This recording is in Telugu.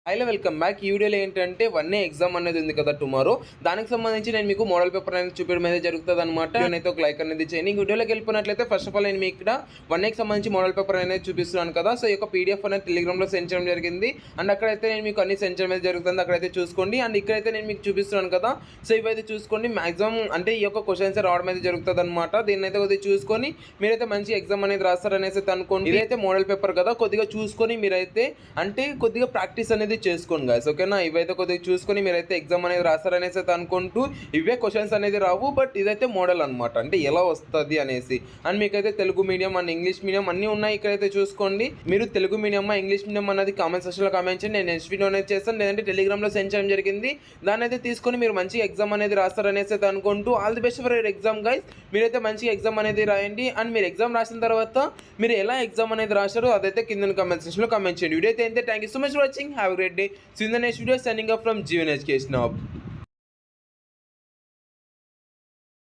Hello welcome back. ఈ వీడియోలో ఏంటంటే 1A ఎగ్జామ్ అనేది ఉంది కదా టుమారో. దానికి సంబంధించి నేను మీకు మోడల్ పేపర్ అనేది చూపించడం అయితే జరుగుతుంది అనమాట. నేనైతే ఒక లైక్ అనేది చేయండి. ఈ వీడియోలోకి వెళ్ళిపోయినట్లయితే ఫస్ట్ ఆఫ్ ఆల్ నేను మీకు ఇక్కడ 1Aకి సంబంధించి మోడల్ పేపర్ అనేది చూపిస్తున్నాను కదా. సో ఈ యొక్క పీడిఎఫ్ అనేది టెలిగ్రామ్లో సెండ్ చేయడం జరిగింది. అండ్ అక్కడైతే నేను మీకు అన్ని సెండ్ చేయడం అయితే జరుగుతుంది. అక్కడైతే చూసుకోండి. అండ్ ఇక్కడైతే నేను మీకు చూపిస్తున్నాను కదా. సో ఇవైతే చూసుకోండి. మాక్సిమం అంటే ఈ యొక్క క్వశ్చన్స్ రావడం అయితే జరుగుతుంది అనమాట. దీన్ని అయితే కొద్దిగా చూసుకొని మీరైతే మంచి ఎగ్జామ్ అనేది రాస్తారనేసి అయితే అనుకోండి. ఇదైతే మోడల్ పేపర్ కదా, కొద్దిగా చూసుకొని మీరైతే అంటే కొద్దిగా ప్రాక్టీస్ అనేది చేసుకోండి గాయస్, ఓకేనా. ఇవైతే కొద్దిగా చూసుకొని మీరైతే ఎగ్జామ్ అనేది రాస్తారనేసి అయితే అనుకుంటూ ఇవే క్వశ్చన్స్ అనేది రావు, బట్ ఇదైతే మోడల్ అనమాట, అంటే ఎలా వస్తుంది అనేసి. అండ్ మీకైతే Telugu medium and English medium అన్నీ ఉన్నాయి. ఇక్కడైతే చూసుకోండి. మీరు తెలుగు మీడియం ఇంగ్లీష్ మీడియం అన్నది కామెంట్ సెక్షన్లో కామెంట్ చేయండి. నేను నెక్స్ట్ వీడియో అనేది చేస్తాను, లేదంటే టెలిగ్రామ్లో సెండ్ చేయడం జరిగింది. దాన్ని అయితే తీసుకొని మీరు మంచి ఎగ్జామ్ అనేది రాస్తారనేసి అయితే అనుకుంటూ all the best for your exam guys. మీరైతే మంచి ఎగ్జామ్ అనేది రాయండి. అండ్ మీరు ఎగ్జామ్ రాసిన తర్వాత మీరు ఎలా ఎగ్జామ్ అనేది రాశారో అదైతే కింద కామెంట్ సెక్షన్లో కామెంట్ చేయండి. వీడియో అయితే thank you so much for watching. Have a great day. See you in the next video. Signing up from Jeevan Education Hub.